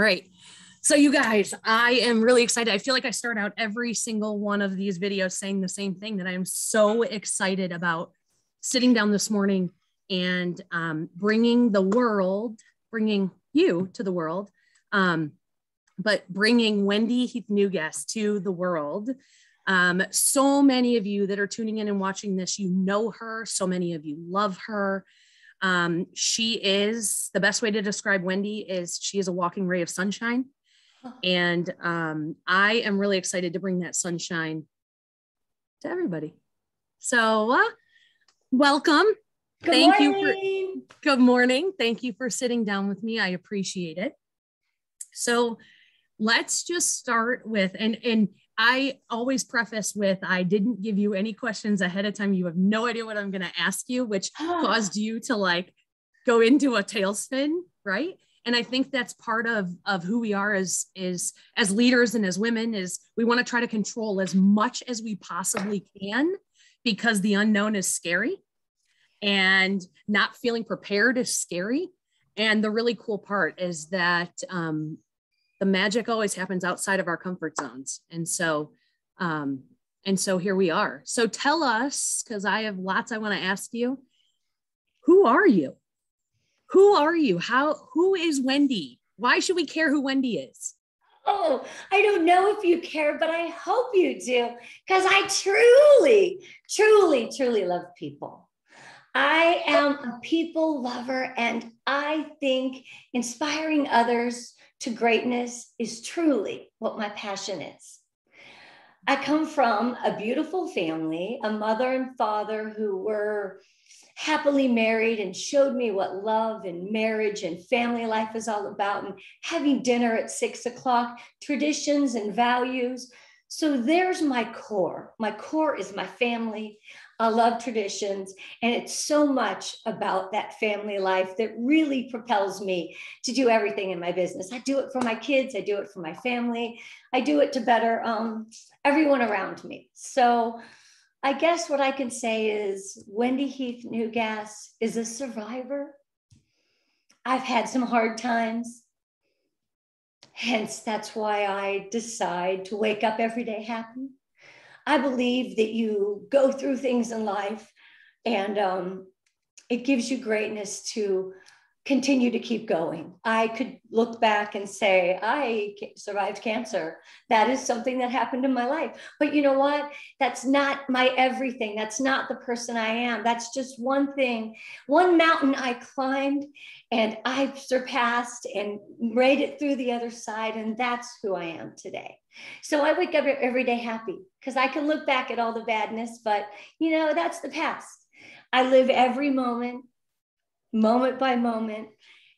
All right. So you guys, I am really excited. I feel like I start out every single one of these videos saying the same thing, that I am so excited about sitting down this morning and bringing you to the world, but bringing Wendy Heath-Newgass to the world. So many of you that are tuning in and watching this, you know her. So many of you love her. She is, the best way to describe Wendy is she is a walking ray of sunshine. And I am really excited to bring that sunshine to everybody. So welcome. Good morning. Thank you for sitting down with me. I appreciate it. So let's just start with, and I always preface with, I didn't give you any questions ahead of time. You have no idea what I'm going to ask you, which caused you to like go into a tailspin, right? And I think that's part of who we are as leaders and as women, is we want to try to control as much as we possibly can, because the unknown is scary and not feeling prepared is scary. And the really cool part is that the magic always happens outside of our comfort zones. And so here we are. So tell us, because I have lots I want to ask you, who are you? Who are you? Who is Wendy? Why should we care who Wendy is? Oh, I don't know if you care, but I hope you do, because I truly, truly, truly love people. I am a people lover, and I think inspiring others to greatness is truly what my passion is. I come from a beautiful family, a mother and father who were happily married and showed me what love and marriage and family life is all about, and having dinner at 6 o'clock, traditions and values. So there's my core. My core is my family. I love traditions, and it's so much about that family life that really propels me to do everything in my business. I do it for my kids. I do it for my family. I do it to better everyone around me. So I guess what I can say is Wendy Heath-Newgass is a survivor. I've had some hard times. Hence, that's why I decide to wake up every day happy. I believe that you go through things in life, and it gives you greatness to continue to keep going. I could look back and say, I survived cancer. That is something that happened in my life. But you know what? That's not my everything. That's not the person I am. That's just one thing, one mountain I climbed and I surpassed and made it through the other side. And that's who I am today. So I wake up every day happy, because I can look back at all the badness, but you know, that's the past. I live every moment by moment,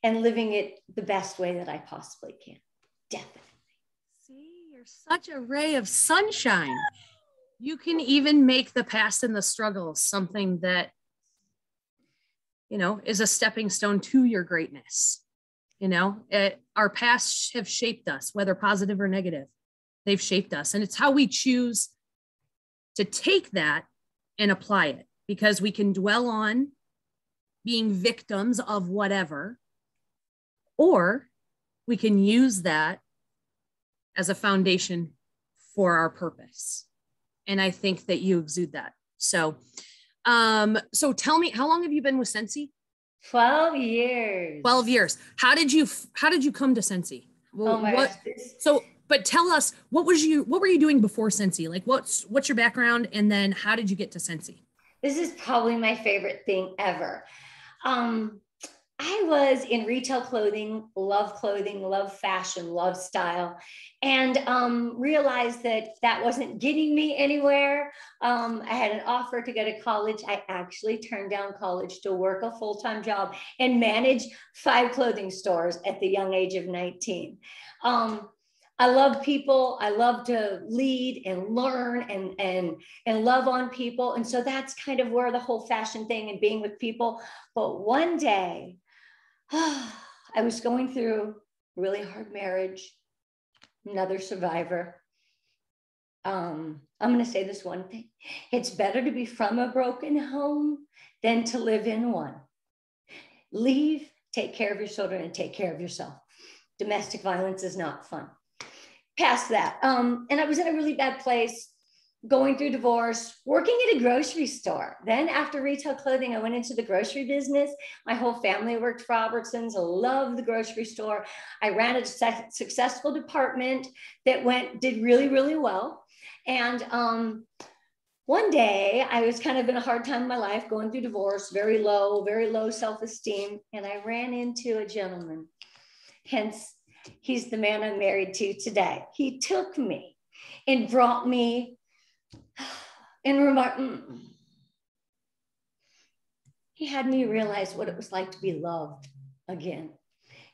and living it the best way that I possibly can. Definitely. See, you're such a ray of sunshine. You can even make the past and the struggles something that, you know, is a stepping stone to your greatness. You know, our past have shaped us, whether positive or negative. They've shaped us. And it's how we choose to take that and apply it, because we can dwell on being victims of whatever, or we can use that as a foundation for our purpose. And I think that you exude that. So tell me, how long have you been with Scentsy? 12 years. 12 years. How did you come to Scentsy? Well, oh my gosh. But tell us, what were you doing before Scentsy? Like what's your background? And then how did you get to Scentsy? This is probably my favorite thing ever. I was in retail clothing, love fashion, love style, and realized that wasn't getting me anywhere. I had an offer to go to college. I actually turned down college to work a full-time job and manage 5 clothing stores at the young age of 19. I love people. I love to lead and learn and love on people. And so that's kind of where the whole fashion thing and being with people. But one day, I was going through a really hard marriage, another survivor. I'm going to say this one thing. It's better to be from a broken home than to live in one. Leave, take care of your children, and take care of yourself. Domestic violence is not fun. Past that. And I was in a really bad place, going through divorce, working at a grocery store. Then after retail clothing, I went into the grocery business. My whole family worked for Albertsons. I loved the grocery store. I ran a successful department that did really, really well. And one day I was kind of in a hard time in my life, going through divorce, very low self-esteem. And I ran into a gentleman. Hence, he's the man I'm married to today. He took me and brought me he had me realize what it was like to be loved again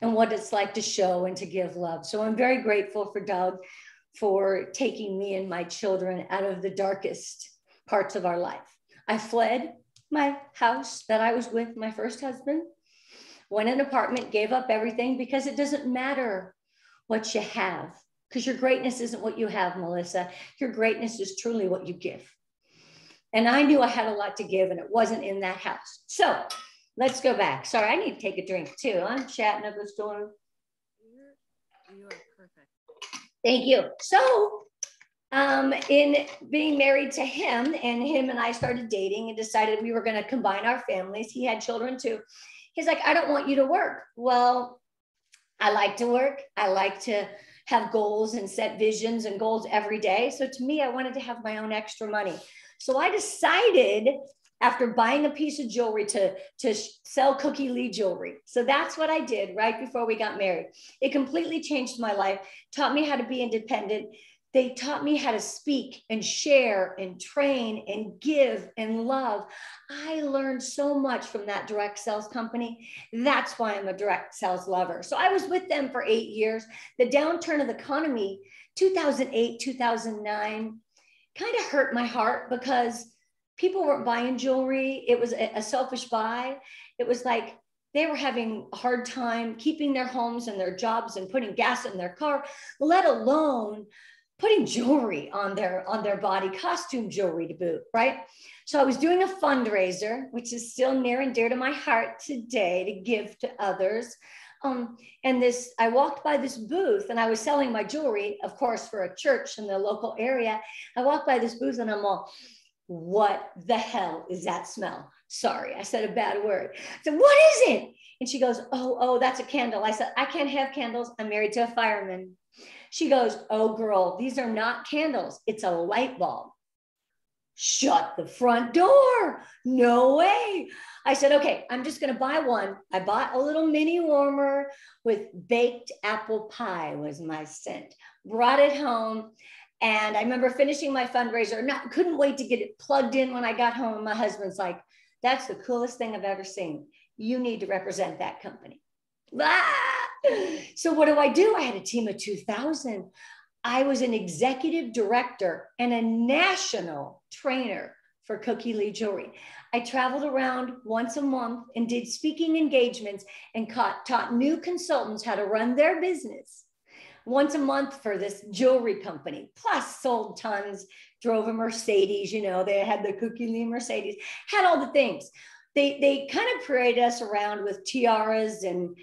and what it's like to show and to give love. So I'm very grateful for Doug for taking me and my children out of the darkest parts of our life. I fled my house that I was with my first husband, went in an apartment, gave up everything, because it doesn't matter what you have, because your greatness isn't what you have, Melissa. Your greatness is truly what you give. And I knew I had a lot to give, and it wasn't in that house. So let's go back. Sorry, I need to take a drink too. I'm chatting up a storm. You are perfect. Thank you. So in being married to him, and him and I started dating and decided we were going to combine our families. He had children too. He's like, I don't want you to work. Well, I like to work. I like to have goals and set visions and goals every day. So to me, I wanted to have my own extra money. So I decided, after buying a piece of jewelry, to sell Cookie Lee jewelry. So that's what I did right before we got married. It completely changed my life, taught me how to be independent. They taught me how to speak and share and train and give and love. I learned so much from that direct sales company. That's why I'm a direct sales lover. So I was with them for 8 years. The downturn of the economy, 2008, 2009, kind of hurt my heart because people weren't buying jewelry. It was a selfish buy. It was like they were having a hard time keeping their homes and their jobs and putting gas in their car, let alone putting jewelry on their body, costume jewelry to boot, right? So I was doing a fundraiser, which is still near and dear to my heart today, to give to others. And I walked by this booth, and I was selling my jewelry, of course, for a church in the local area. I walked by this booth and I'm all, what the hell is that smell? Sorry, I said a bad word. I said, what is it? And she goes, oh, that's a candle. I said, I can't have candles. I'm married to a fireman. She goes, oh girl, these are not candles. It's a light bulb. Shut the front door. No way. I said, okay, I'm just going to buy one. I bought a little mini warmer with baked apple pie was my scent. Brought it home. And I remember finishing my fundraiser. Couldn't wait to get it plugged in when I got home. My husband's like, that's the coolest thing I've ever seen. You need to represent that company. So what do? I had a team of 2,000. I was an executive director and a national trainer for Cookie Lee Jewelry. I traveled around once a month and did speaking engagements and taught new consultants how to run their business once a month for this jewelry company, plus sold tons, drove a Mercedes, they had the Cookie Lee Mercedes, had all the things. They kind of paraded us around with tiaras and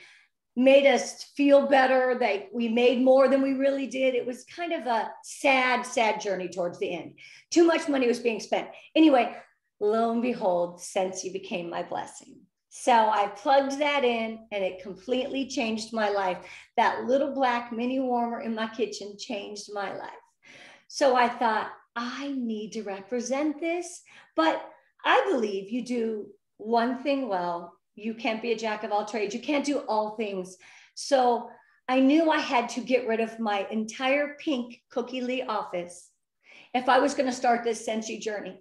made us feel better. We made more than we really did. It was kind of a sad, sad journey towards the end. Too much money was being spent. Anyway, lo and behold, Scentsy became my blessing. So I plugged that in and it completely changed my life. That little black mini warmer in my kitchen changed my life. So I thought, I need to represent this, but I believe you do one thing well. You can't be a jack of all trades. You can't do all things. So I knew I had to get rid of my entire pink Cookie Lee office if I was going to start this Scentsy journey.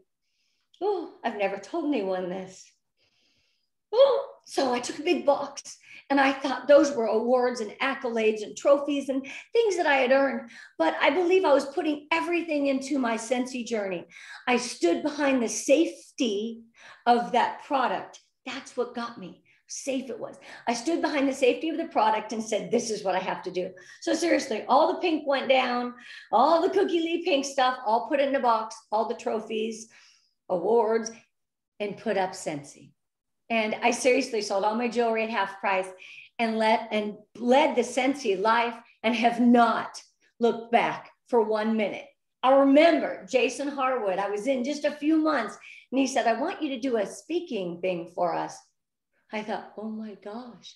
Oh, I've never told anyone this. Oh, so I took a big box and I thought those were awards and accolades and trophies and things that I had earned. But I believe I was putting everything into my Scentsy journey. I stood behind the safety of that product. That's what got me. Safe it was. I stood behind the safety of the product and said, this is what I have to do. So seriously, all the pink went down, all the Cookie Lee pink stuff, all put in a box, all the trophies, awards, and put up Scentsy. And I seriously sold all my jewelry at half price and led the Scentsy life and have not looked back for 1 minute. I remember Jason Harwood, I was in just a few months, and he said, I want you to do a speaking thing for us. I thought, oh my gosh,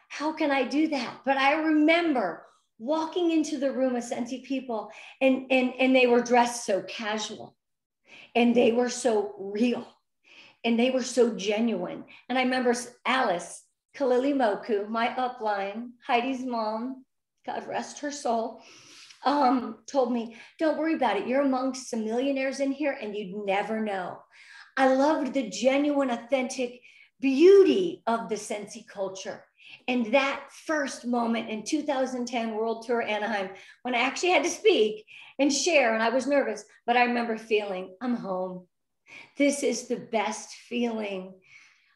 how can I do that? But I remember walking into the room of Scentsy people, and they were dressed so casual, and they were so real, and they were so genuine. And I remember Alice Kalili Moku, my upline, Heidi's mom, God rest her soul, told me, don't worry about it. You're amongst some millionaires in here and you'd never know. I loved the genuine, authentic beauty of the Scentsy culture. And that first moment in 2010 World Tour Anaheim, when I actually had to speak and share, and I was nervous, but I remember feeling, I'm home. This is the best feeling.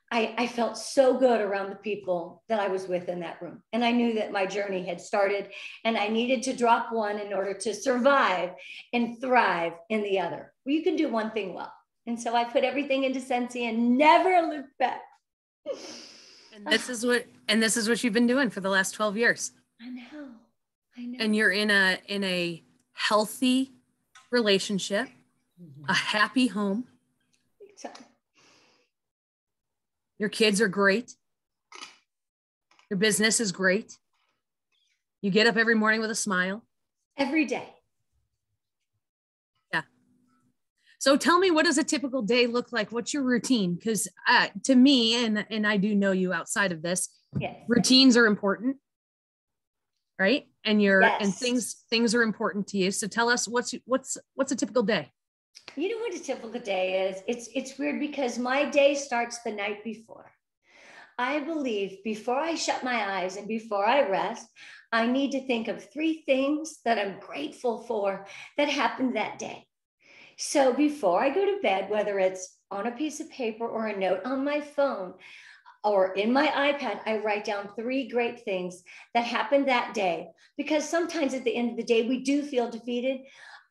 I felt so good around the people that I was with in that room. And I knew that my journey had started and I needed to drop one in order to survive and thrive in the other. Well, you can do one thing well. And so I put everything into Scentsy and never looked back. And this is what you've been doing for the last 12 years. I know. And you're in a healthy relationship, a happy home. Exactly. Your kids are great. Your business is great. You get up every morning with a smile. Every day. Yeah. So tell me, what does a typical day look like? What's your routine? Because to me, and I do know you outside of this, yes, routines are important, right? And and yes, things are important to you. So tell us what's a typical day? You know what a typical day is? It's weird because my day starts the night before. I believe before I shut my eyes and before I rest, I need to think of 3 things that I'm grateful for that happened that day. So before I go to bed, whether it's on a piece of paper or a note on my phone or in my iPad, I write down 3 great things that happened that day. Because sometimes at the end of the day, we do feel defeated.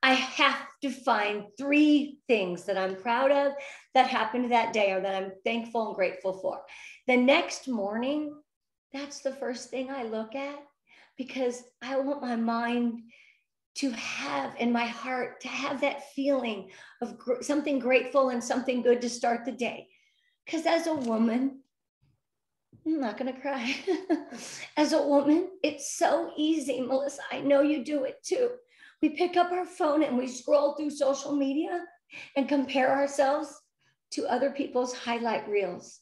I have to find 3 things that I'm proud of that happened that day or that I'm thankful and grateful for. The next morning, that's the first thing I look at because I want my mind to have, in my heart, to have that feeling of something grateful and something good to start the day. Because as a woman, I'm not going to cry. As a woman, it's so easy, Melissa. I know you do it too. We pick up our phone and we scroll through social media and compare ourselves to other people's highlight reels.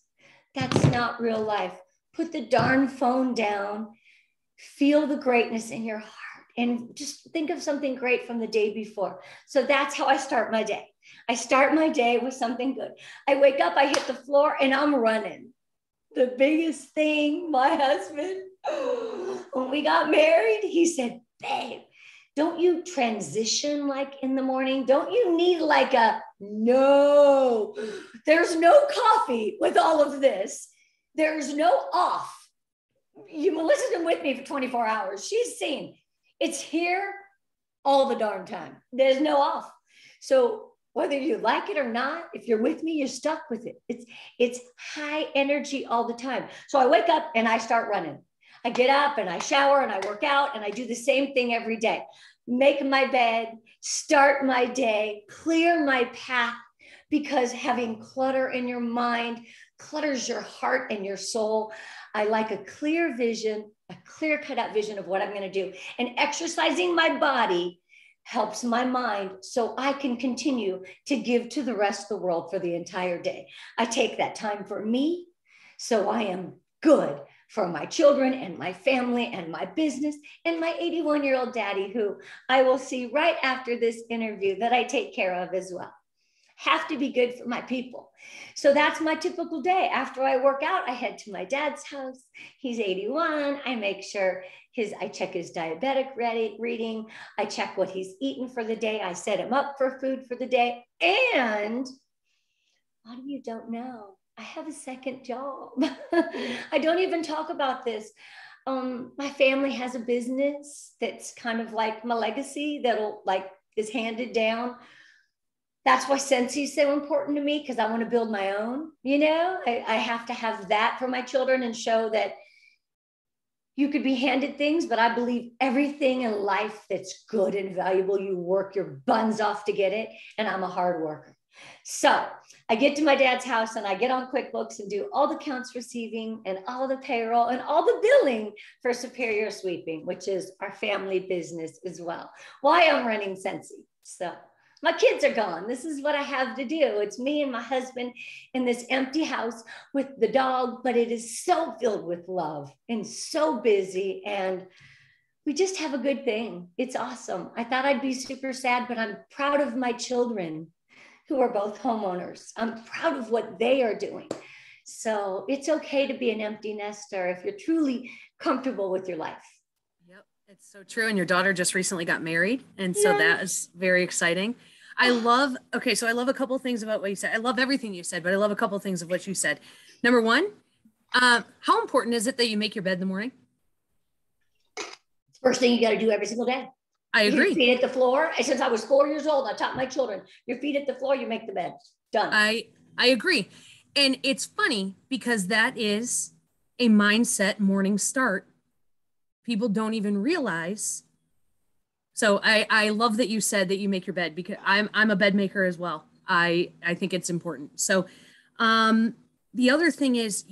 That's not real life. Put the darn phone down, feel the greatness in your heart, and just think of something great from the day before. So that's how I start my day. I start my day with something good. I wake up, I hit the floor, and I'm running. The biggest thing, my husband, when we got married, he said, babe, don't you transition like in the morning? Don't you need like no, there's no coffee with all of this. There's no off. Melissa's been with me for 24 hours. She's seen it's here all the darn time. There's no off. So whether you like it or not, if you're with me, you're stuck with it. It's high energy all the time. So I wake up and I start running. I get up and I shower and I work out and I do the same thing every day. Make my bed, start my day, clear my path, because having clutter in your mind clutters your heart and your soul. I like a clear vision, a clear cut out vision of what I'm going to do. And exercising my body helps my mind so I can continue to give to the rest of the world for the entire day. I take that time for me so I am good for my children and my family and my business and my 81-year-old daddy, who I will see right after this interview, that I take care of as well. Have to be good for my people. So that's my typical day. After I work out, I head to my dad's house. He's 81. I make sure I check his diabetic reading. I check what he's eaten for the day. I set him up for food for the day. And a lot of you don't know, I have a second job. I don't even talk about this. My family has a business that's kind of like my legacy that'll is handed down. That's why Scentsy is so important to me, because I want to build my own. I have to have that for my children and show that you could be handed things, but I believe everything in life that's good and valuable, you work your buns off to get it. And I'm a hard worker. So I get to my dad's house and I get on QuickBooks and do all the accounts receiving and all the payroll and all the billing for Superior Sweeping, which is our family business as well, while I'm running Scentsy. So my kids are gone. This is what I have to do. It's me and my husband in this empty house with the dog, but it is so filled with love and so busy. And we just have a good thing. It's awesome. I thought I'd be super sad, but I'm proud of my children who are both homeowners. I'm proud of what they are doing. So it's okay to be an empty nester if you're truly comfortable with your life. Yep, it's so true. And your daughter just recently got married. And so that is very exciting. I love a couple of things about what you said. I love everything you said, but I love a couple of things of what you said. Number one, how important is it that you make your bed in the morning? First thing you got to do every single day. I agree. Your feet at the floor. Since I was 4 years old, I taught my children, your feet at the floor, you make the bed. Done. I agree. And it's funny because that is a mindset morning start. People don't even realize. So I love that you said that you make your bed, because I'm a bed maker as well. I think it's important. So the other thing is,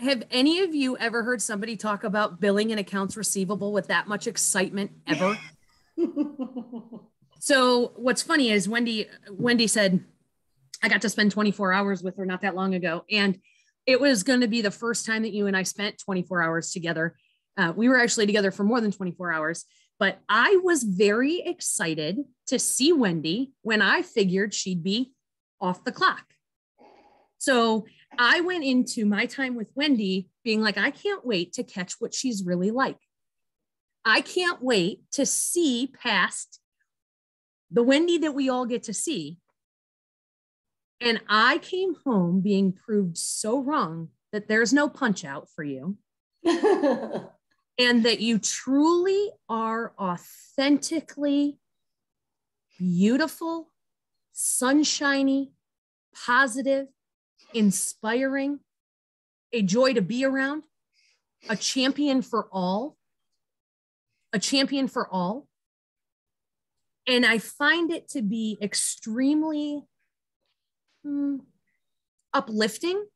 have any of you ever heard somebody talk about billing and accounts receivable with that much excitement ever? So what's funny is Wendy said, I got to spend 24 hours with her not that long ago. And it was going to be the first time that you and I spent 24 hours together. We were actually together for more than 24 hours, but I was very excited to see Wendy when I figured she'd be off the clock. So I went into my time with Wendy being like, I can't wait to catch what she's really like. I can't wait to see past the Wendy that we all get to see. And I came home being proved so wrong that there's no punch out for you. And that you truly are authentically beautiful, sunshiny, positive, inspiring, a joy to be around, a champion for all. And I find it to be extremely uplifting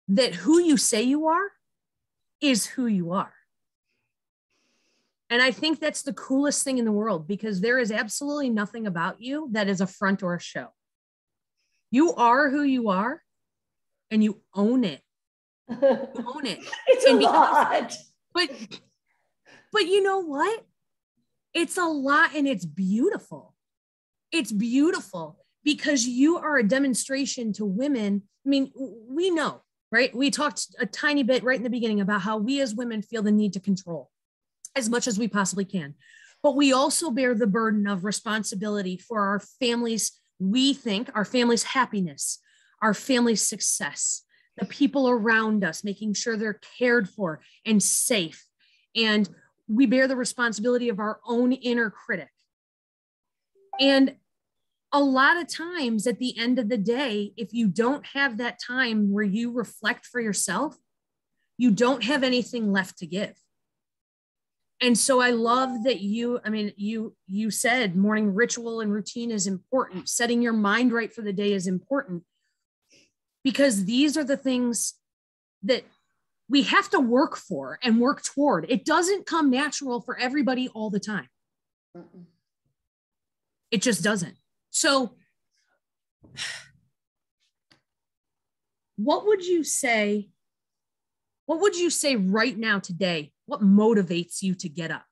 that who you say you are is who you are. And I think that's the coolest thing in the world, because there is absolutely nothing about you that is a front or a show. You are who you are, and you own it. You own it. It's a lot. But you know what? It's a lot, and it's beautiful. It's beautiful because you are a demonstration to women. I mean, we know, right? We talked a tiny bit right in the beginning about how we as women feel the need to control as much as we possibly can. But we also bear the burden of responsibility for our families. We think our family's happiness, our family's success, the people around us, making sure they're cared for and safe. And we bear the responsibility of our own inner critic. And a lot of times at the end of the day, if you don't have that time where you reflect for yourself, you don't have anything left to give. And so I love that you said morning ritual and routine is important. Setting your mind right for the day is important, because these are the things that we have to work for and work toward. It doesn't come natural for everybody all the time. It just doesn't. So what would you say right now today? What motivates you to get up?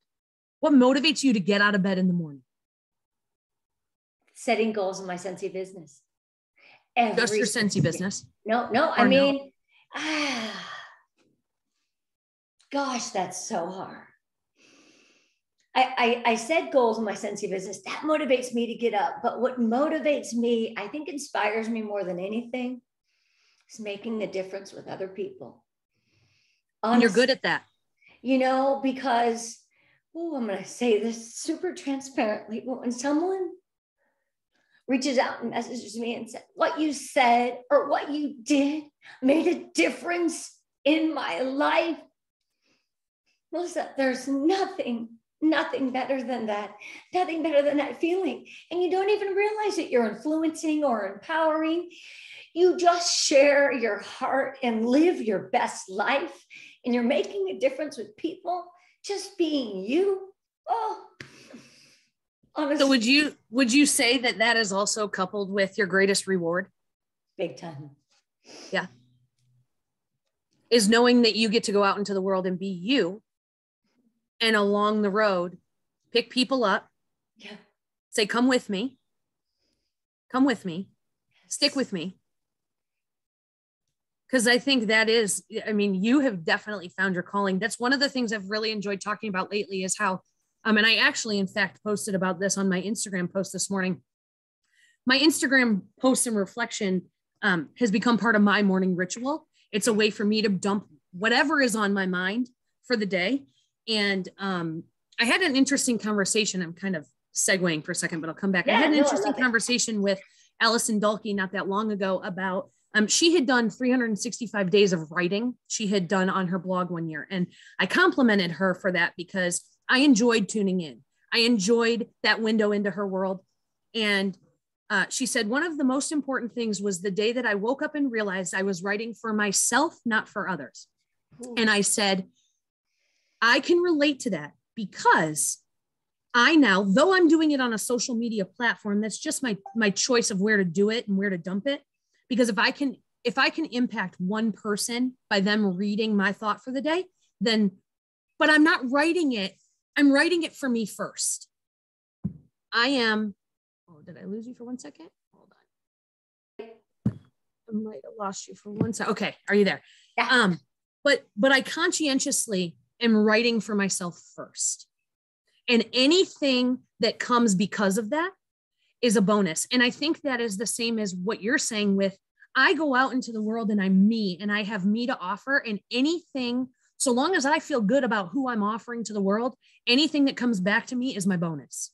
What motivates you to get out of bed in the morning? Setting goals in my Scentsy business. Just your Scentsy business? No. I mean, gosh, that's so hard. I said goals in my Scentsy business. That motivates me to get up. But what motivates me, I think inspires me more than anything, is making a difference with other people. And you're good at that. Because, I'm going to say this super transparently, but when someone reaches out and messages me and said, what you said or what you did made a difference in my life. Melissa, there's nothing better than that. Nothing better than that feeling. And you don't even realize that you're influencing or empowering. You just share your heart and live your best life. And you're making a difference with people, just being you. Oh, honestly. So would you say that that is also coupled with your greatest reward? Big time. Yeah. Is knowing that you get to go out into the world and be you, and along the road, pick people up. Yeah. Say, come with me. Come with me. Stick with me. Because I think that is, I mean, you have definitely found your calling. That's one of the things I've really enjoyed talking about lately is how, and I actually, in fact, posted about this on my Instagram post this morning. My Instagram post and reflection has become part of my morning ritual. It's a way for me to dump whatever is on my mind for the day. And I had an interesting conversation. I'm kind of segueing for a second, but I'll come back. Yeah, I had an interesting conversation with Allison Dalkey not that long ago about, she had done 365 days of writing she had done on her blog one year. And I complimented her for that because I enjoyed tuning in. I enjoyed that window into her world. And she said, one of the most important things was the day that I woke up and realized I was writing for myself, not for others. Ooh. And I said, I can relate to that because I now, though I'm doing it on a social media platform, that's just my choice of where to do it and where to dump it. Because if I can impact one person by them reading my thought for the day, then, but I'm not writing it. I'm writing it for me first. Did I lose you for 1 second? Hold on. I might have lost you for 1 second. Okay. Are you there? Yeah. But I conscientiously am writing for myself first. And anything that comes because of that is a bonus. And I think that is the same as what you're saying with, I go out into the world and I'm me and I have me to offer, and anything, so long as I feel good about who I'm offering to the world, anything that comes back to me is my bonus.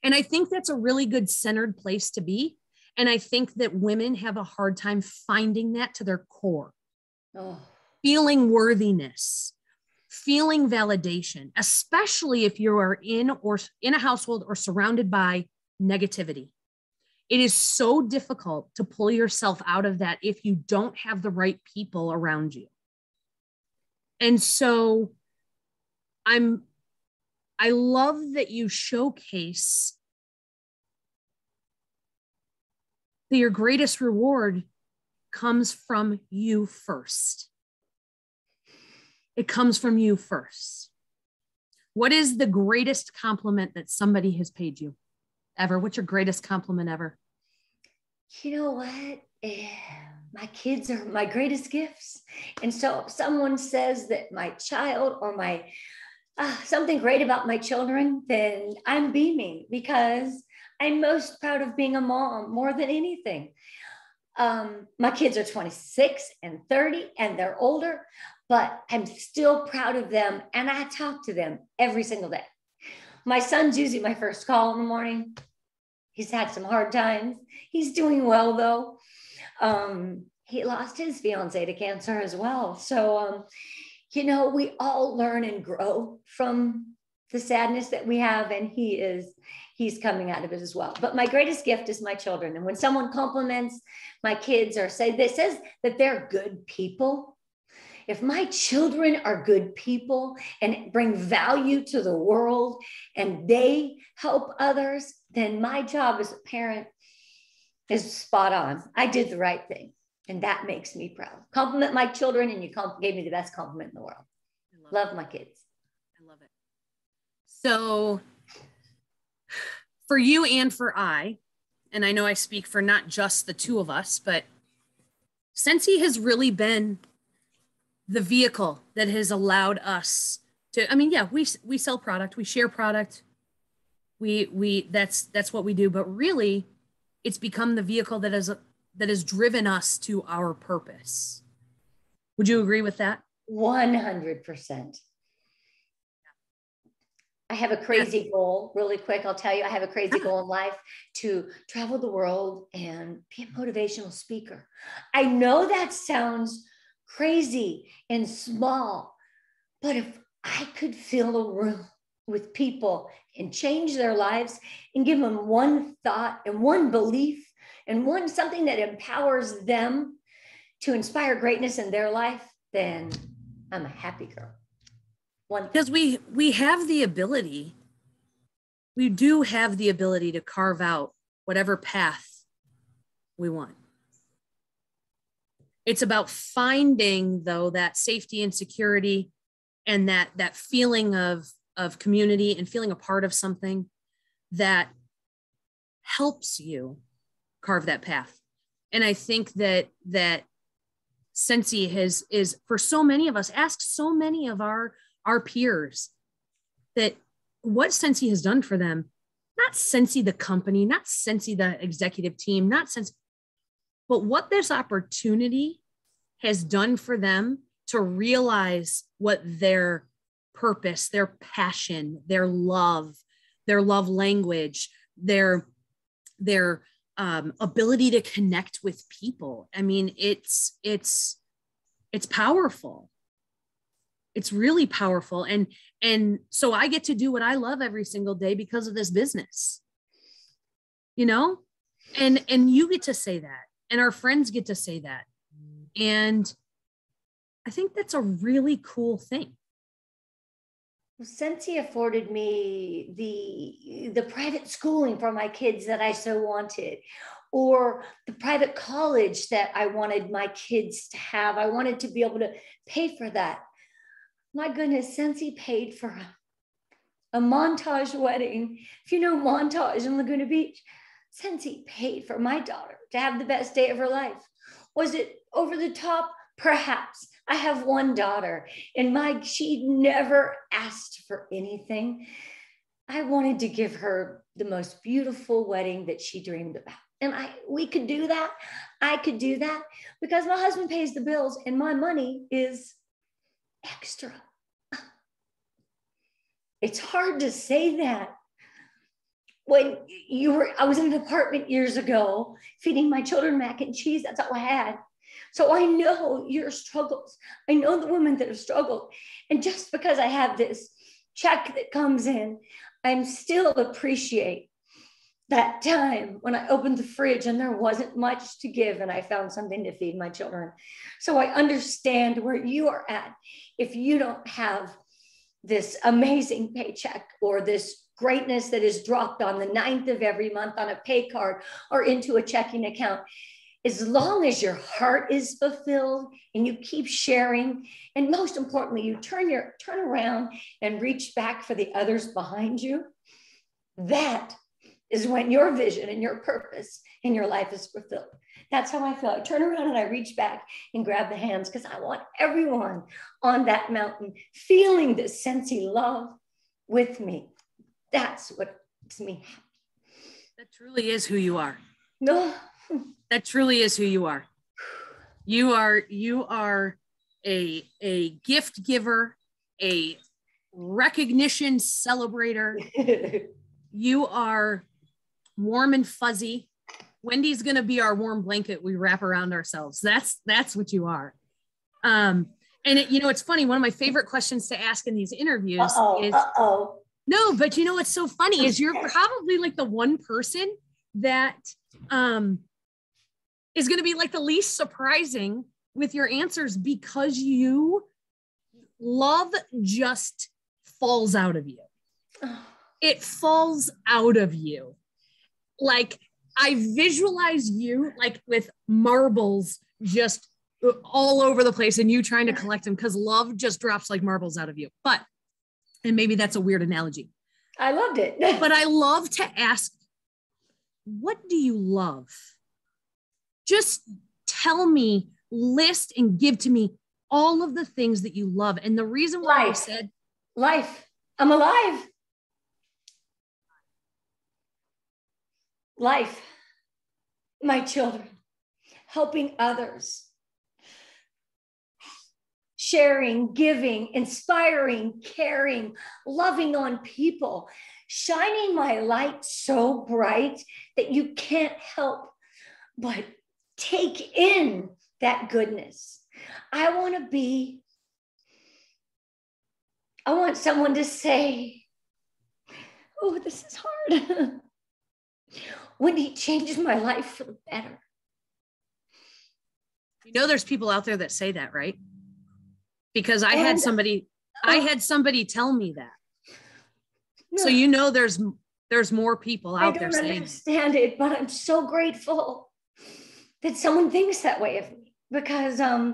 And I think that's a really good centered place to be. And I think that women have a hard time finding that to their core. Oh. Feeling worthiness, feeling validation, especially if you are in a household or surrounded by negativity. It is so difficult to pull yourself out of that if you don't have the right people around you. And so I love that you showcase that your greatest reward comes from you first. It comes from you first. What is the greatest compliment that somebody has paid you ever? What's your greatest compliment ever? You know what? My kids are my greatest gifts. And so if someone says that my child or my something great about my children, then I'm beaming because I'm most proud of being a mom more than anything. My kids are 26 and 30 and they're older, but I'm still proud of them. And I talk to them every single day. My son's usually my first call in the morning. He's had some hard times. He's doing well though. He lost his fiance to cancer as well. So, we all learn and grow from the sadness that we have, and he's coming out of it as well. But my greatest gift is my children. And when someone compliments my kids or says that they're good people, if my children are good people and bring value to the world and they help others, then my job as a parent is spot on. I did the right thing. And that makes me proud. Compliment my children, and you gave me the best compliment in the world. Love my kids. I love it. So for you and for I, and I know I speak for not just the two of us, but Scentsy has really been the vehicle that has allowed us to, we sell product, we share product. That's what we do, but really it's become the vehicle that has driven us to our purpose. Would you agree with that? 100%. I have a crazy goal, really quick. I'll tell you, I have a crazy goal in life to travel the world and be a motivational speaker. I know that sounds crazy and small, but if I could fill a room with people and change their lives and give them one thought and one belief and one something that empowers them to inspire greatness in their life, then I'm a happy girl. Because we have the ability, we do have the ability to carve out whatever path we want. It's about finding, though, that safety and security and that feeling of community and feeling a part of something that helps you carve that path. And I think that Scentsy is for so many of us, ask so many of our peers that what Scentsy has done for them, not Scentsy the company, not Scentsy the executive team, not Scentsy, but what this opportunity has done for them to realize what their purpose, their passion, their love language, their ability to connect with people. I mean, it's powerful. It's really powerful. And so I get to do what I love every single day because of this business, you know, and you get to say that, and our friends get to say that. And I think that's a really cool thing. Well, Scentsy afforded me the private schooling for my kids that I so wanted, or the private college that I wanted my kids to have. I wanted to be able to pay for that. My goodness, Scentsy paid for a Montage wedding. If you know Montage in Laguna Beach, Scentsy paid for my daughter to have the best day of her life. Was it over the top? Perhaps. I have one daughter, and she never asked for anything. I wanted to give her the most beautiful wedding that she dreamed about. And we could do that. I could do that because my husband pays the bills and my money is extra. It's hard to say that. When I was in an apartment years ago, feeding my children mac and cheese. That's all I had. So I know your struggles. I know the women that have struggled. And just because I have this check that comes in, I'm still appreciate that time when I opened the fridge and there wasn't much to give and I found something to feed my children. So I understand where you are at. If you don't have this amazing paycheck or this greatness that is dropped on the 9th of every month on a pay card or into a checking account, as long as your heart is fulfilled and you keep sharing, and most importantly, you turn around and reach back for the others behind you, that is when your vision and your purpose in your life is fulfilled. That's how I feel. I turn around and I reach back and grab the hands because I want everyone on that mountain feeling this Scentsy love with me. That's what makes me happy. That truly is who you are. No. That truly is who you are. You are a gift giver, a recognition celebrator. You are warm and fuzzy. Wendy's going to be our warm blanket we wrap around ourselves. That's what you are. And it's funny. One of my favorite questions to ask in these interviews is, no, but what's so funny is you're probably like the one person that is going to be like the least surprising with your answers because love just falls out of you. It falls out of you. Like I visualize you like with marbles just all over the place and you trying to collect them because love just drops like marbles out of you. And maybe that's a weird analogy. I loved it. But I love to ask, what do you love? Just tell me, list and give to me all of the things that you love. And the reason why I said life, I'm alive. Life, my children, helping others, sharing, giving, inspiring, caring, loving on people, shining my light so bright that you can't help but take in that goodness. I want someone to say, oh, this is hard. Wendy changed my life for the better. You know, there's people out there that say that, right? Because I had somebody tell me that. No, so you know, there's more people out there saying. I don't understand it, but I'm so grateful that someone thinks that way of me, because I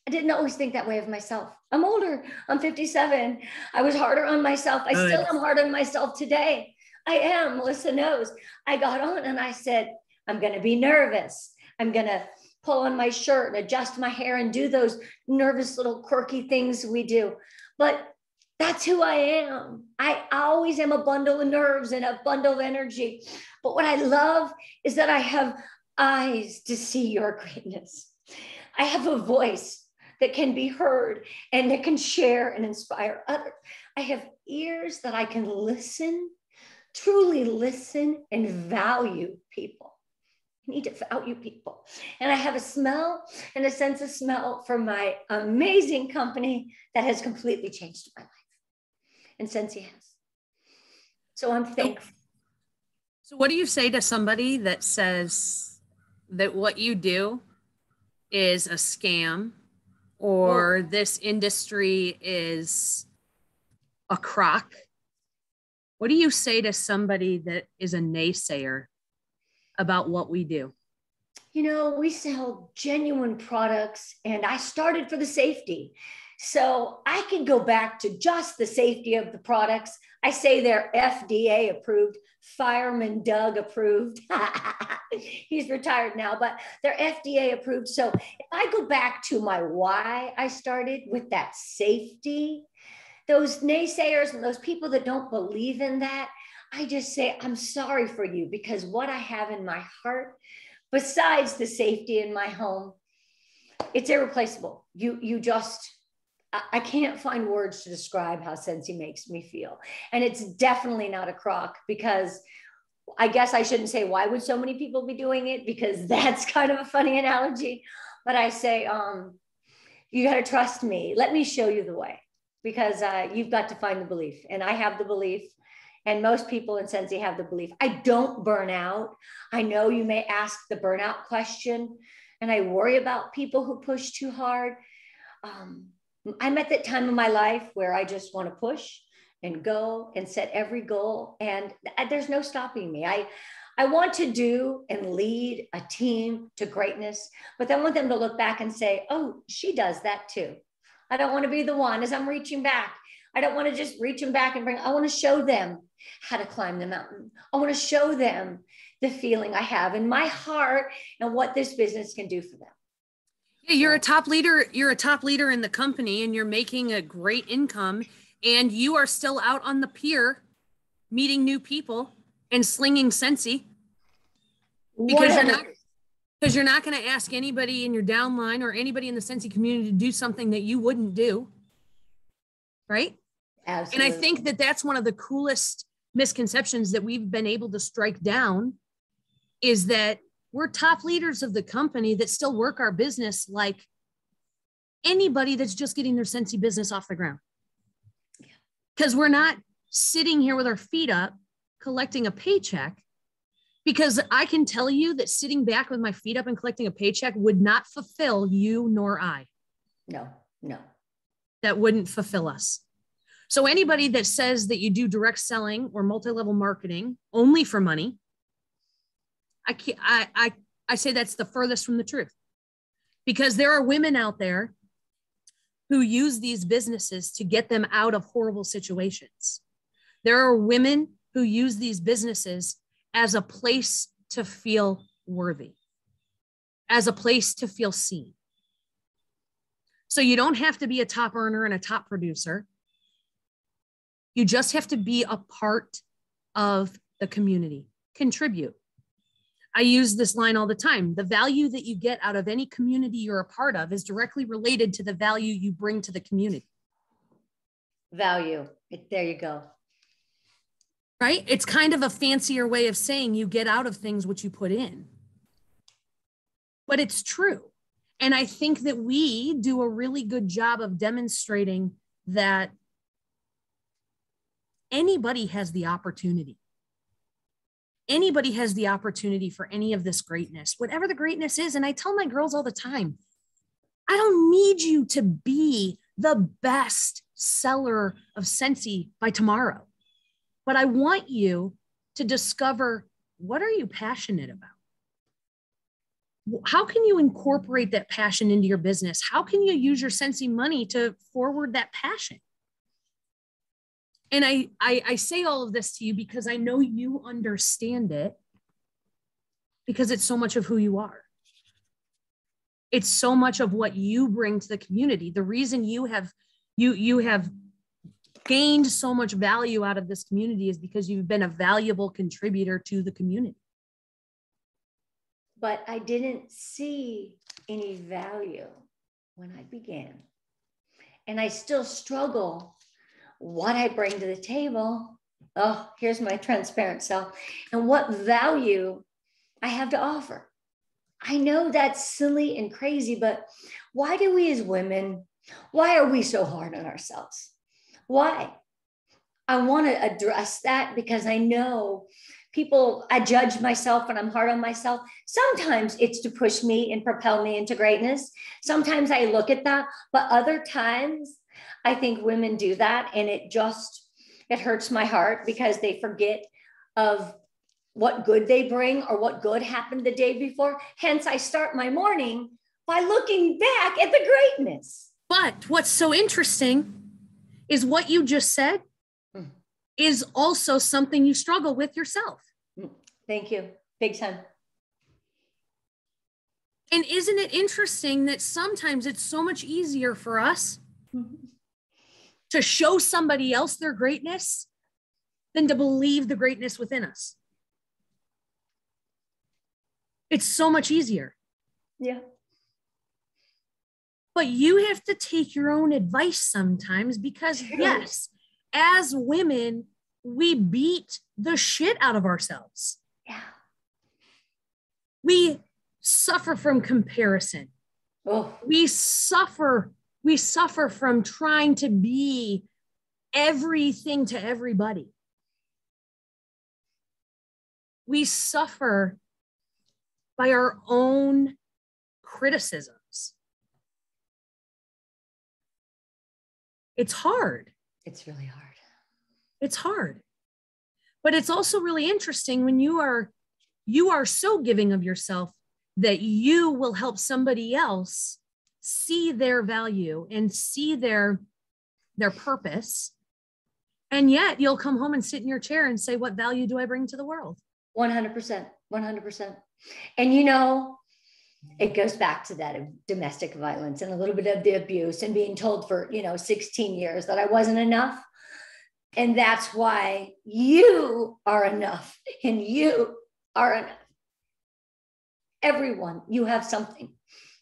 didn't always think that way of myself. I'm older. I'm 57. I was harder on myself. I still am hard on myself today. I am. Melissa knows. I got on and I said, I'm going to be nervous. I'm going to pull on my shirt and adjust my hair and do those nervous little quirky things we do. But that's who I am. I always am a bundle of nerves and a bundle of energy. But what I love is that I have eyes to see your greatness. I have a voice that can be heard and that can share and inspire others. I have ears that I can listen, truly listen, and value people. I need to value people. And I have a smell and a sense of smell for my amazing company that has completely changed my life. And Scentsy has. So I'm thankful. So what do you say to somebody that says that what you do is a scam, or this industry is a crock? What do you say to somebody that is a naysayer about what we do? You know, we sell genuine products, and I started for the safety. So I can go back to just the safety of the products. I say they're FDA approved, Fireman Doug approved. He's retired now, but they're FDA approved. So if I go back to my why I started with that safety, those naysayers and those people that don't believe in that, I just say, I'm sorry for you, because what I have in my heart, besides the safety in my home, it's irreplaceable. You just, I can't find words to describe how Scentsy makes me feel. And it's definitely not a crock, because I guess I shouldn't say, why would so many people be doing it? Because that's kind of a funny analogy. But I say, you got to trust me. Let me show you the way, because you've got to find the belief. And I have the belief. And most people in Scentsy have the belief. I don't burn out. I know you may ask the burnout question, and I worry about people who push too hard. I'm at that time of my life where I just want to push and go and set every goal, and there's no stopping me. I want to do and lead a team to greatness, but I want them to look back and say, oh, she does that too. I don't want to be the one as I'm reaching back. I don't want to just reach them back and bring, I want to show them how to climb the mountain. I want to show them the feeling I have in my heart and what this business can do for them. Yeah, you're a top leader. You're a top leader in the company, and you're making a great income, and you are still out on the pier meeting new people and slinging Scentsy, because you're not going to ask anybody in your downline or anybody in the Scentsy community to do something that you wouldn't do. Right? Absolutely. And I think that that's one of the coolest misconceptions that we've been able to strike down, is that we're top leaders of the company that still work our business like anybody that's just getting their Scentsy business off the ground. Because we're not sitting here with our feet up collecting a paycheck, because I can tell you that sitting back with my feet up and collecting a paycheck would not fulfill you nor I. No. That wouldn't fulfill us. So anybody that says that you do direct selling or multi-level marketing only for money, I say that's the furthest from the truth, because there are women out there who use these businesses to get them out of horrible situations. There are women who use these businesses as a place to feel worthy, as a place to feel seen. So you don't have to be a top earner and a top producer. You just have to be a part of the community, contribute. I use this line all the time. The value that you get out of any community you're a part of is directly related to the value you bring to the community. Value. There you go. Right? It's kind of a fancier way of saying you get out of things what you put in. But it's true. And I think that we do a really good job of demonstrating that anybody has the opportunity. Anybody has the opportunity for any of this greatness, whatever the greatness is. And I tell my girls all the time, I don't need you to be the best seller of Scentsy by tomorrow, but I want you to discover, what are you passionate about? How can you incorporate that passion into your business? How can you use your Scentsy money to forward that passion? And I say all of this to you because I know you understand it, because it's so much of who you are. It's so much of what you bring to the community. The reason you have gained so much value out of this community is because you've been a valuable contributor to the community. But I didn't see any value when I began. And I still struggle what I bring to the table. Oh, here's my transparent self, and what value I have to offer. I know that's silly and crazy, but why do we as women, why are we so hard on ourselves? Why? I want to address that because I know I judge myself and I'm hard on myself. Sometimes it's to push me and propel me into greatness. Sometimes I look at that, but other times I think women do that and it hurts my heart because they forget of what good they bring or what good happened the day before. Hence, I start my morning by looking back at the greatness. But what's so interesting is what you just said is also something you struggle with yourself. Thank you. Big time. And isn't it interesting that sometimes it's so much easier for us to show somebody else their greatness than to believe the greatness within us? It's so much easier. Yeah. But you have to take your own advice sometimes because, yes, as women, we beat the shit out of ourselves. Yeah. We suffer from comparison. Oh. We suffer from trying to be everything to everybody. We suffer by our own criticisms. It's hard. It's really hard. It's hard. But it's also really interesting when you are so giving of yourself that you will help somebody else see their value and see their purpose. And yet you'll come home and sit in your chair and say, what value do I bring to the world? 100%, 100%. And it goes back to that domestic violence and a little bit of the abuse and being told for, 16 years that I wasn't enough. And that's why you are enough and you are enough. Everyone, you have something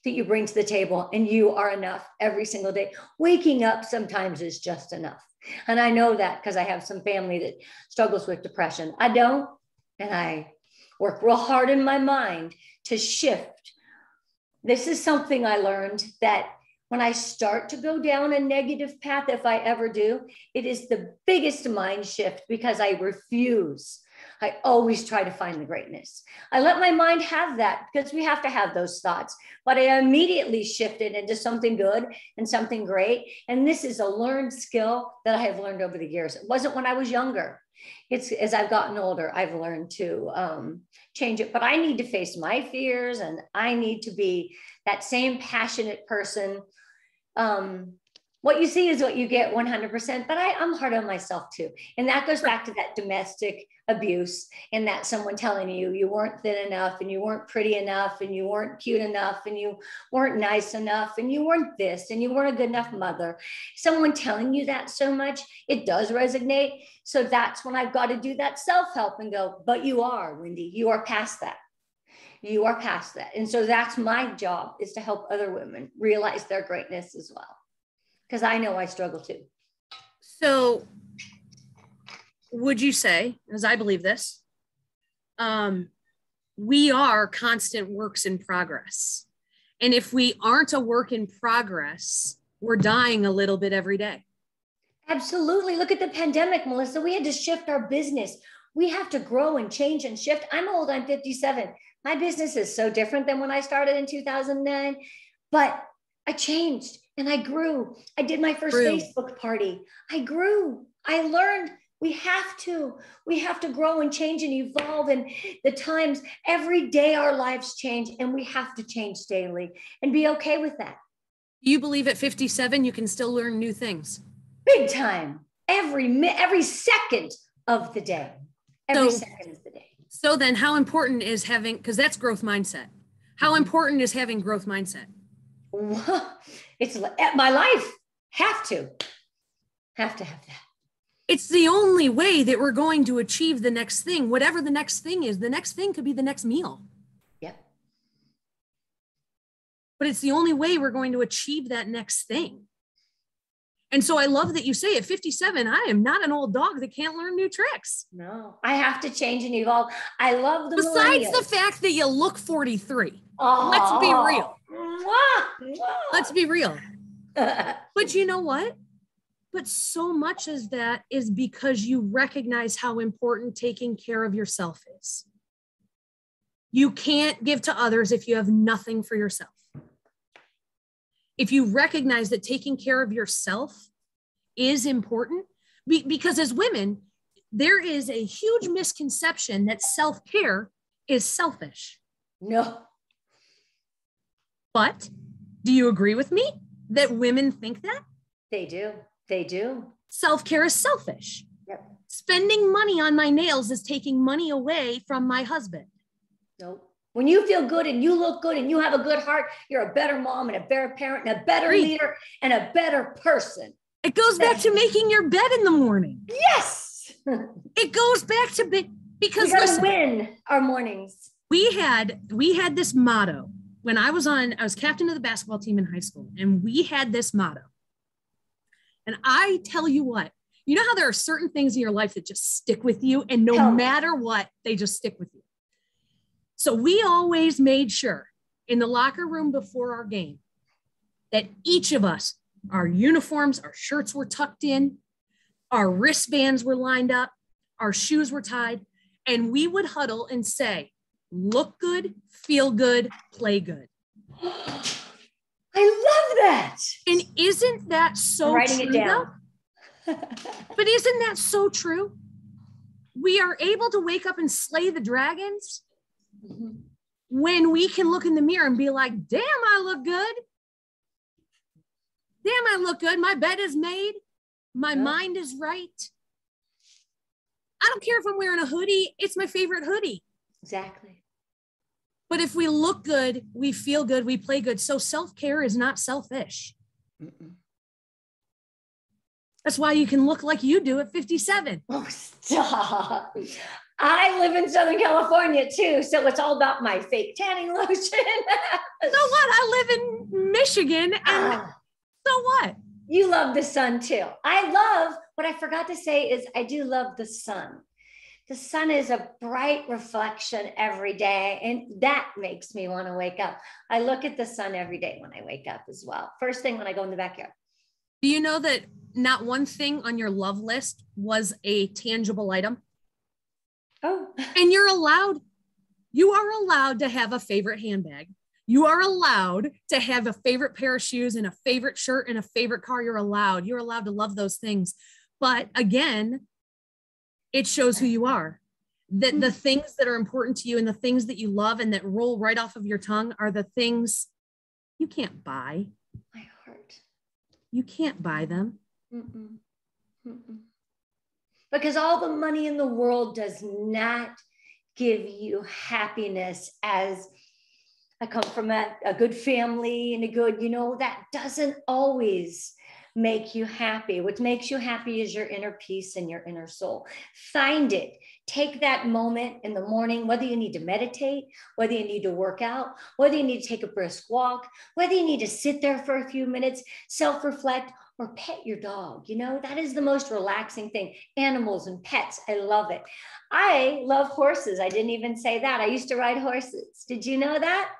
that you bring to the table and you are enough every single day. Waking up sometimes is just enough. And I know that because I have some family that struggles with depression. I don't. And I work real hard in my mind to shift. This is something I learned, that when I start to go down a negative path, if I ever do, it is the biggest mind shift because I refuse. I always try to find the greatness. I let my mind have that because we have to have those thoughts, but I immediately shifted into something good and something great. And this is a learned skill that I have learned over the years. It wasn't when I was younger. It's as I've gotten older, I've learned to change it, but I need to face my fears and I need to be that same passionate person. What you see is what you get 100%, but I'm hard on myself too. And that goes back to that domestic abuse and that someone telling you you weren't thin enough and you weren't pretty enough and you weren't cute enough and you weren't nice enough and you weren't this and you weren't a good enough mother. Someone telling you that so much, it does resonate. So that's when I've got to do that self-help and go, but you are, Wendy, you are past that. You are past that. And so that's my job, is to help other women realize their greatness as well. Because I know I struggle too. So would you say, as I believe this, we are constant works in progress. And if we aren't a work in progress, we're dying a little bit every day. Absolutely. Look at the pandemic, Melissa. We had to shift our business. We have to grow and change and shift. I'm old, I'm 57. My business is so different than when I started in 2009, but I changed and I grew. I did my first Facebook party. I grew. I learned. We have to grow and change and evolve. And the times, every day our lives change, and we have to change daily and be okay with that. Do you believe at 57, you can still learn new things? Big time. Every second of the day. Every second of the day. So then how important is having, because that's growth mindset. How important is having growth mindset? It's my life. Have to have that. It's the only way that we're going to achieve the next thing. Whatever the next thing is, the next thing could be the next meal. Yep. But it's the only way we're going to achieve that next thing. And so I love that you say at 57, I am not an old dog that can't learn new tricks. No, I have to change and evolve. I love the Besides the fact that you look 43. Oh, let's be real. Let's be real. But you know what? But so much of that is because you recognize how important taking care of yourself is. You can't give to others if you have nothing for yourself. If you recognize that taking care of yourself is important, because as women, there is a huge misconception that self-care is selfish. No. But do you agree with me that women think that? They do. They do. Self-care is selfish. Yep. Spending money on my nails is taking money away from my husband. Nope. When you feel good and you look good and you have a good heart, you're a better mom and a better parent and a better leader and a better person. It goes back to making your bed in the morning. Yes. It goes back to because we gotta win our mornings. We had this motto when I was captain of the basketball team in high school, and we had this motto. And I tell you what, you know how there are certain things in your life that just stick with you, and no matter what, they just stick with you. So we always made sure in the locker room before our game that each of us, our uniforms, our shirts were tucked in, our wristbands were lined up, our shoes were tied, and we would huddle and say, look good, feel good, play good. I love that. And isn't that so true? Writing it down. But isn't that so true? We are able to wake up and slay the dragons when we can look in the mirror and be like, damn, I look good. Damn, I look good. My bed is made. My mind is right. I don't care if I'm wearing a hoodie. It's my favorite hoodie. Exactly. But if we look good, we feel good, we play good. So self-care is not selfish. That's why you can look like you do at 57. Oh, stop. I live in Southern California too, so it's all about my fake tanning lotion. So what? I live in Michigan, and so what? You love the sun too. What I forgot to say is I do love the sun. The sun is a bright reflection every day, and that makes me want to wake up. I look at the sun every day when I wake up as well. First thing when I go in the backyard. Do you know that not one thing on your love list was a tangible item? Oh. And you are allowed to have a favorite handbag. You are allowed to have a favorite pair of shoes and a favorite shirt and a favorite car. You're allowed to love those things. But again, it shows who you are. That the things that are important to you and the things that you love and that roll right off of your tongue are the things you can't buy. My heart. You can't buy them. Because all the money in the world does not give you happiness. As I come from a good family and that doesn't always make you happy. What makes you happy is your inner peace and your inner soul. Find it. Take that moment in the morning, whether you need to meditate, whether you need to work out, whether you need to take a brisk walk, whether you need to sit there for a few minutes, self-reflect, or pet your dog. You know, that is the most relaxing thing. Animals and pets, I love it. I love horses. I didn't even say that. I used to ride horses. Did you know that?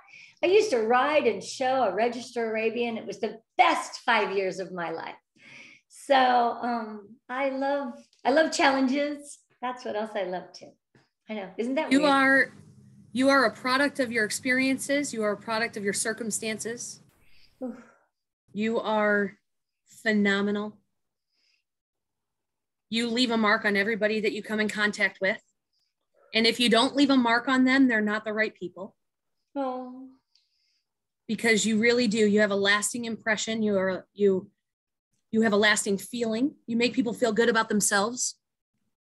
I used to ride and show a register Arabian. It was the best 5 years of my life. So I love challenges. That's what else I love too. I know, isn't that weird? You are a product of your experiences. You are a product of your circumstances. Oof. You are phenomenal. You leave a mark on everybody that you come in contact with. And if you don't leave a mark on them, they're not the right people. Oh. Because you really do. You have a lasting impression. You have a lasting feeling. You make people feel good about themselves.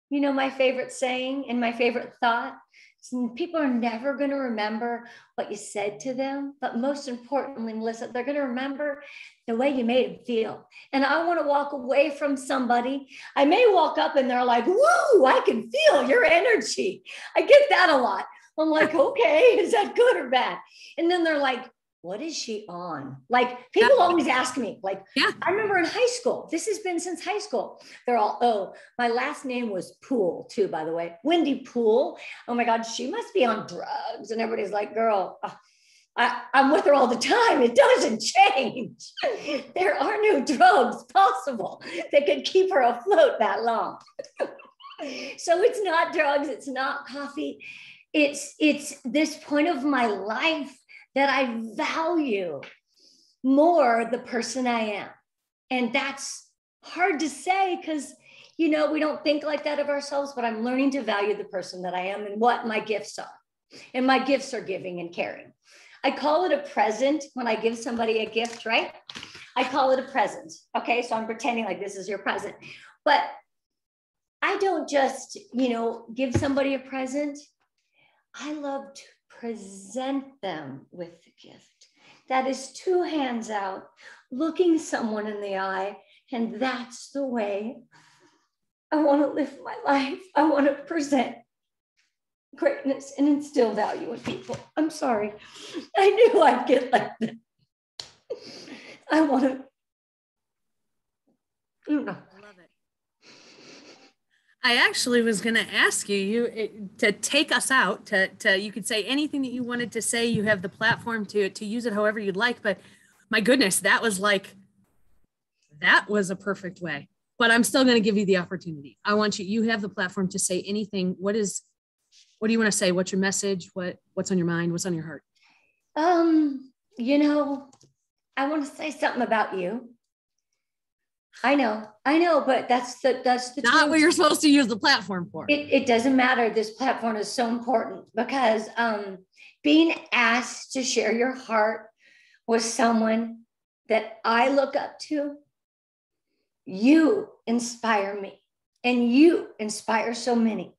You know, my favorite saying and my favorite thought, people are never going to remember what you said to them, but most importantly, Melissa, they're going to remember the way you made them feel. And I want to walk away from somebody. I may walk up and they're like, woo, I can feel your energy. I get that a lot. I'm like, okay, is that good or bad? And then they're like, what is she on? Like, people always ask me, like, yeah. I remember in high school, this has been since high school. They're all, oh, my last name was Poole too, by the way, Wendy Poole. Oh my God, she must be on drugs. And everybody's like, girl, I'm with her all the time. It doesn't change. There are no drugs possible that could keep her afloat that long. So it's not drugs. It's not coffee. It's this point of my life that I value more the person I am. And that's hard to say because, you know, we don't think like that of ourselves, but I'm learning to value the person that I am and what my gifts are. And my gifts are giving and caring. I call it a present when I give somebody a gift, right? I call it a present. Okay, so I'm pretending like this is your present. But I don't just, you know, give somebody a present. I love to present them with the gift. That is two hands out, looking someone in the eye, and that's the way I want to live my life. I want to present greatness and instill value in people. I'm sorry. I knew I'd get like that. I want to, you know. I love it. I actually was going to ask you to take us out, to you could say anything that you wanted to say. You have the platform to use it however you'd like. But my goodness, that was a perfect way. But I'm still going to give you the opportunity. I want you have the platform to say anything. What do you want to say? What's your message? What's on your mind? What's on your heart? You know, I want to say something about you. I know, but that's the not truth. what you're supposed to use the platform for. It doesn't matter. This platform is so important because being asked to share your heart with someone that I look up to, you inspire me and you inspire so many.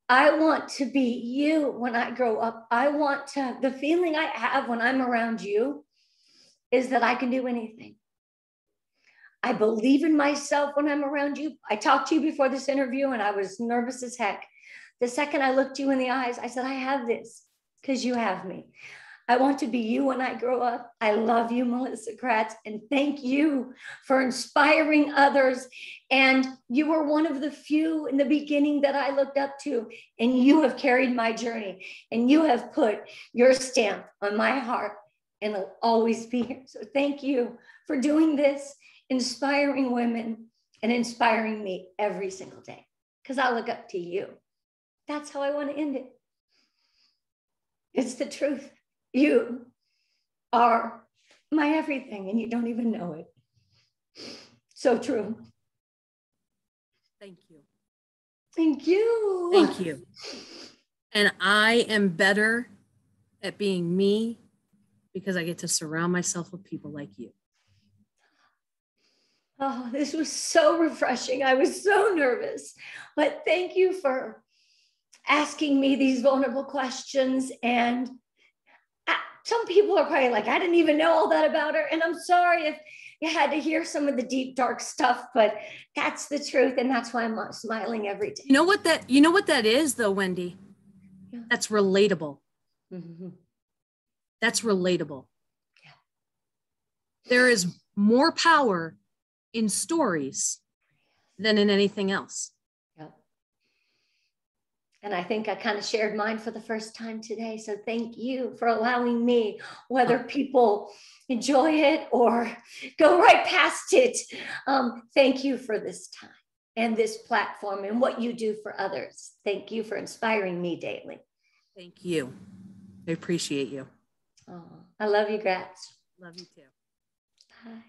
I want to be you when I grow up. The feeling I have when I'm around you is that I can do anything. I believe in myself when I'm around you. I talked to you before this interview and I was nervous as heck. The second I looked you in the eyes, I said, I have this because you have me. I want to be you when I grow up. I love you, Melissa Gratz, and thank you for inspiring others. And you were one of the few in the beginning that I looked up to, and you have carried my journey, and you have put your stamp on my heart, and it'll always be here. So thank you for doing this, inspiring women and inspiring me every single day, because I look up to you. That's how I want to end it. It's the truth. You are my everything, and you don't even know it. So true. Thank you. Thank you. Thank you. And I am better at being me because I get to surround myself with people like you. Oh, this was so refreshing. I was so nervous, but thank you for asking me these vulnerable questions. And some people are probably like, I didn't even know all that about her. And I'm sorry you had to hear some of the deep, dark stuff, but that's the truth. And that's why I'm smiling every day. You know what that is though, Wendy? Yeah. That's relatable. Mm-hmm. That's relatable. Yeah. There is more power in stories than in anything else. Yep. And I think I kind of shared mine for the first time today. So thank you for allowing me, whether people enjoy it or go right past it. Thank you for this time and this platform and what you do for others. Thank you for inspiring me daily. Thank you. I appreciate you. Oh, I love you, Gratz. Love you too. Bye.